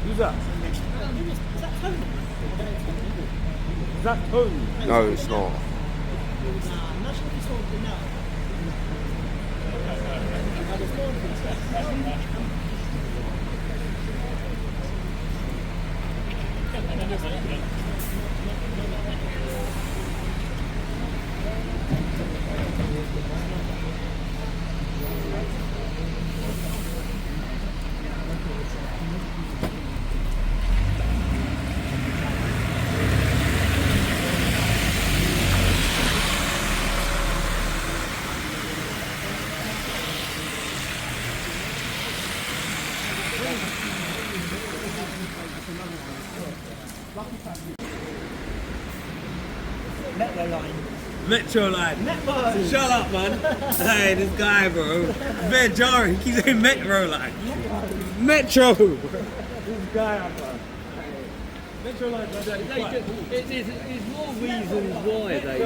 Who's that? Is that Tony? No, it's not. Metro line. Metro. Shut up, man. Hey, this guy, bro. Very jarring. He keeps saying Metro line. Metro. This guy, bro. Metro line. There's more reasons why they.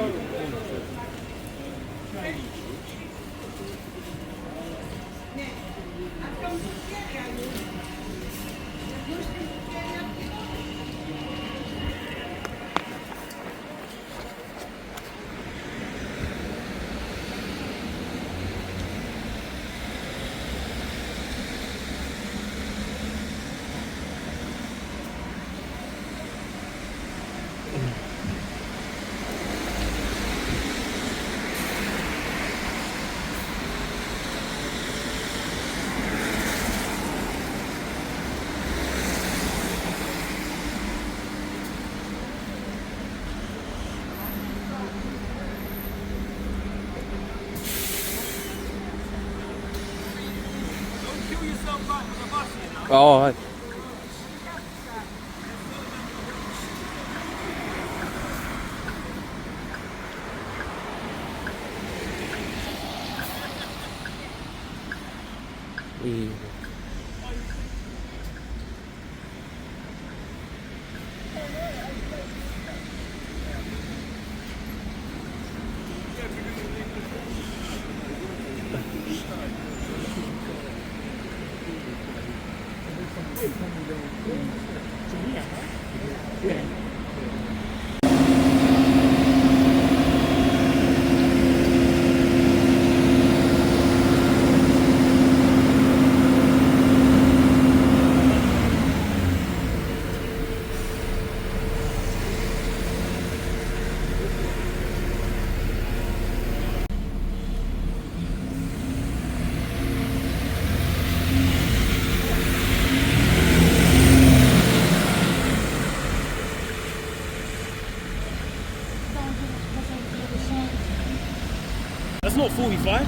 Oh, That's not 45.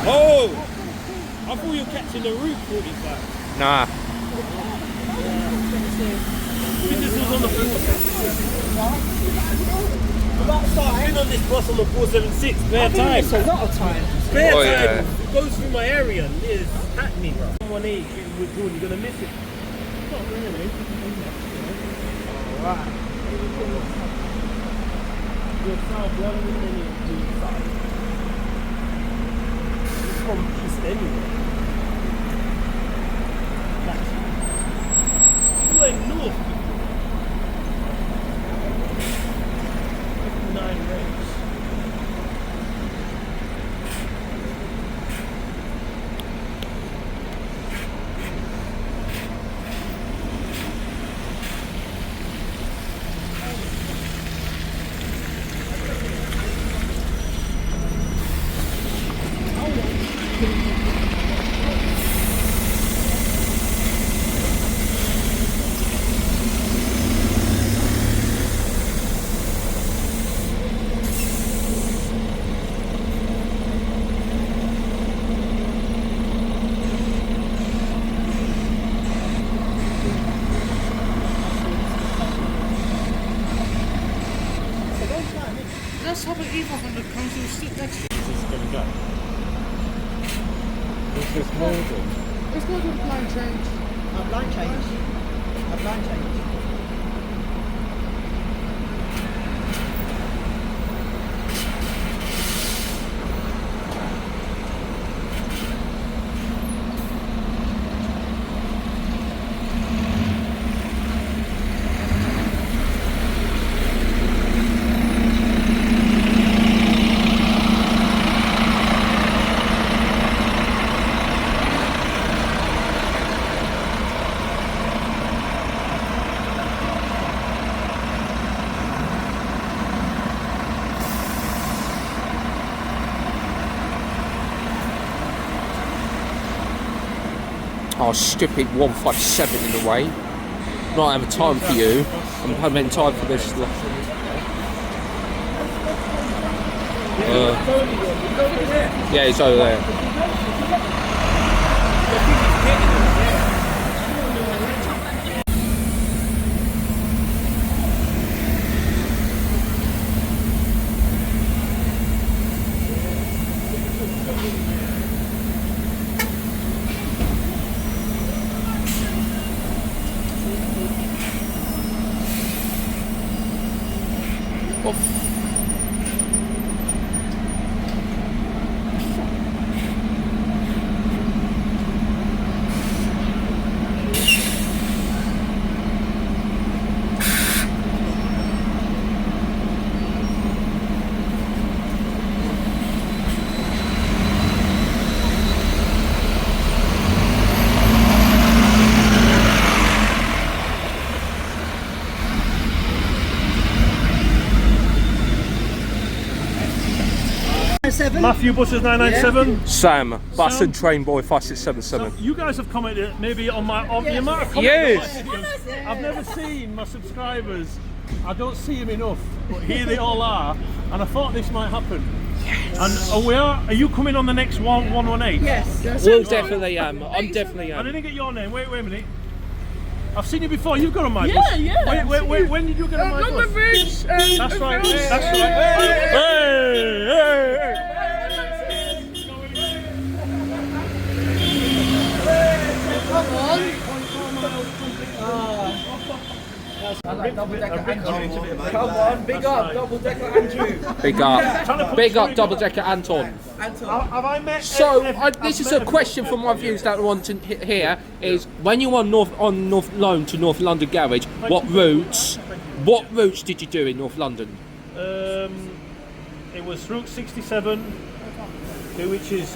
Oh! I thought you were catching the route 45. nah. I think this was on the 476. I've been on this bus on the 476, bare time. It's a lot of time. Bare Oh, time. yeah. It goes through my area and it's Hackney, bro. 180 withdrawn, you're gonna miss it. Not really. Alright. You're south, you're to the side. It's from east anyway. You went north before. 59 range. council sit next to it. This is going to go. This is Morden. Let's go to a blind change. A blind change. A blind change. Oh, stupid 157 in the way. Not having time for you. I'm having time for this. Yeah, he's over there. Matthew Buses 997. Sam, bus Sam. and train boy 5677. So you guys have commented maybe on the amount of comments. Yes. I've never seen my subscribers. I don't see them enough, but here they all are, and I thought this might happen. Yes. And are you coming on the next 118? Yes. We'll definitely am. I'm definitely I am. didn't get your name. Wait a minute. I've seen you before. You've got on my bus. Yeah. Wait. When did you get on my bus? Bridge. That's right. That's right. Hey. Come on. Come on, big up, double decker Andrew. Big up double decker Anton. Have I met? This is a question from my viewers that I want to hear is when you were on North Loan to North London Garage, what routes did you do in North London? It was Route 67, which is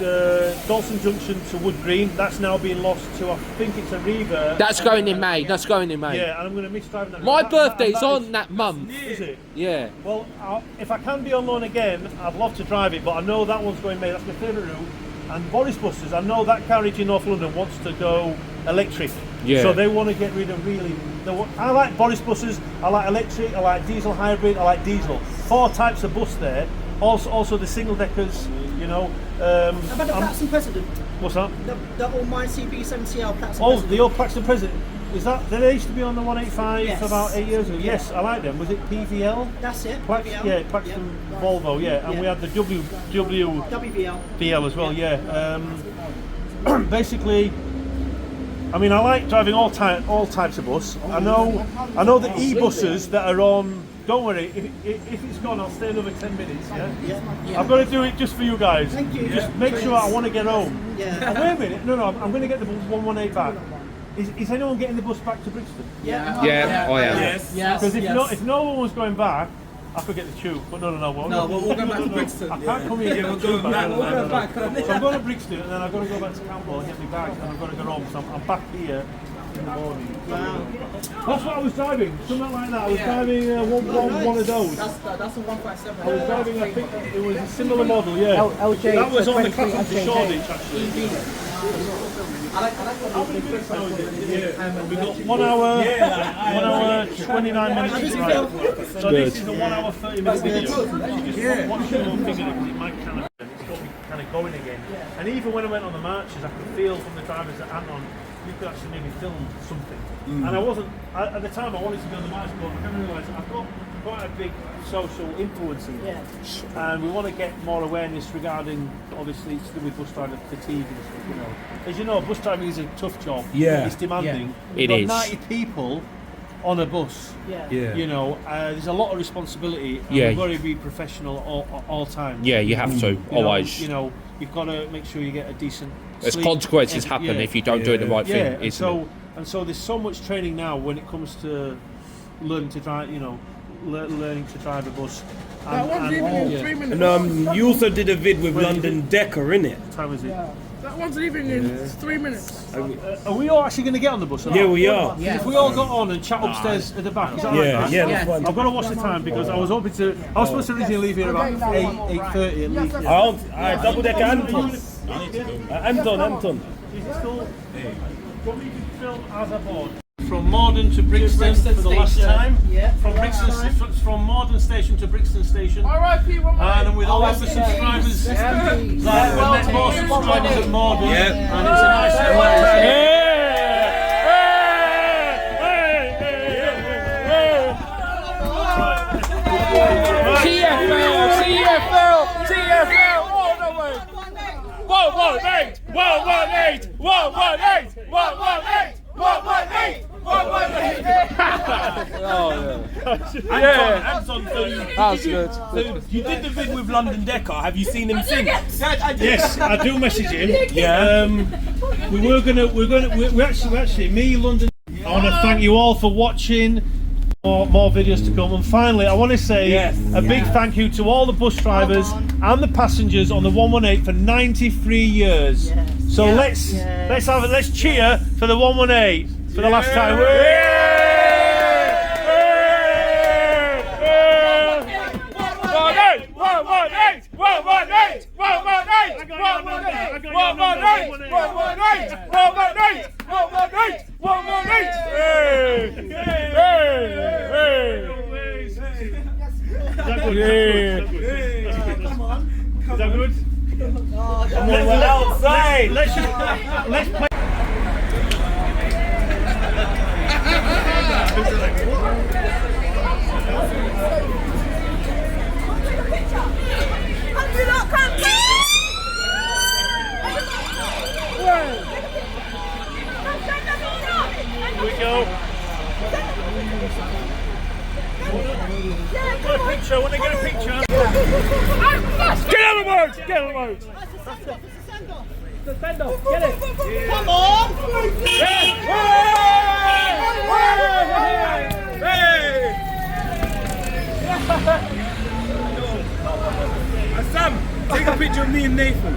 Dalston Junction to Wood Green. That's now being lost to, I think it's a revert. That's going in May. Yeah, and I'm going to miss driving that. My birthday's on that month. Is it? Yeah. Well, if I can be on loan again, I'd love to drive it, but I know that one's going May. That's my favourite route. And Boris Buses, I know that garage in North London wants to go electric. Yeah. So they want to get rid of I like Boris Buses, I like electric, I like diesel hybrid, I like diesel. 4 types of bus there. Also the single deckers, you know. How about the Platinum President? What's that? The all mine CB70L Platinum President. The old Plaxton President. Is that, they used to be on the 185 Yes. about 8 years ago? Yes, I like them. Was it PVL? That's it. Plaxton, yeah, Plaxton Volvo, yeah. And Yeah. we had the WVL. VL as well, yeah. Basically, I mean, I like driving all types of bus. I know the e-buses that are on. Don't worry, if it's gone, I'll stay another 10 minutes. Yeah. I've got to do it just for you guys. Thank you. Just make sure I want to get home. Yeah. Oh, wait a minute. No, I'm going to get the 118 back. Is anyone getting the bus back to Brixton? Yeah. Yeah, I am. Yes. Because if no one was going back, I could get the tube. But no. We'll go back to Brixton. I can't come here and get the tube back. We'll go back. So I'm going to Brixton and then I've got to go back to Camberwell and get my bag and I've got to go home. So I'm back here in the morning. Wow. That's what I was driving. Something like that. I was driving one of those. That's a 157. I was driving, I think it was a similar model, yeah. LJ that was on the 23 Clapham to Shoreditch, actually. I like We've got 1 hour, 29 minutes to drive. So this is a 1 hour 30 minute video. Just watch your own figure because it might kind of, it's got me kind of going again. And even when I went on the marches, I could feel from the drivers that Anton we could actually maybe film something. And I wasn't, at the time I wanted to be on the mice, but I kind of realised I've got quite a big social influence here. Yeah. And we want to get more awareness regarding, obviously, it's to do with bus driving fatigue and stuff, you know. As you know, bus driving is a tough job. Yeah. It's demanding. It You've got is. 90 people on a bus. Yeah. Yeah. You know, there's a lot of responsibility. And Yeah. You've got to be professional all times. Yeah, you have to, always. You know, you've got to make sure you get a decent There's sleep. consequences Yeah. happen if you don't do it the right Yeah, thing, and isn't it? so there's so much training now when it comes to learning to drive, you know, learning to drive a bus. That one's even in 3 minutes. And you also did a vid with London Decker, innit? What time is it? That one's even in 3 minutes. Are we all actually going to get on the bus? Or Yeah, not? we are. If we all got on and chat upstairs at the back, is that right? Yeah, guys? yeah, that's fine. I've got to watch the time because I was hoping to. I was supposed to originally leave here about 8:30 at least. I double decker Anton. Anton. Is it still? What we can film as a board. From Morden to Brixton for the last Station. time. Yeah, From Brixton, from Morden Station to Brixton Station. R.I.P. And with all of the subscribers, like we met more subscribers at Morden, Yeah. and it's a nice TFL all the way. 118, 118, 118, 118, 118, 118. Anton, That's good. So you did the vid with London Decker. Have you seen him since? yes, I do message him. Yeah. We actually, me, London. I want to thank you all for watching. More videos to come, and finally I want to say a big thank you to all the bus drivers and the passengers on the 118 for 93 years. So let's cheer for the 118 for the last time. Is that good? We're outside. Let's play. Here we go. I want to get a picture. Get out of the road! Get out of the road! The send off. Get it. Come on! Sam, take a picture of me and Nathan.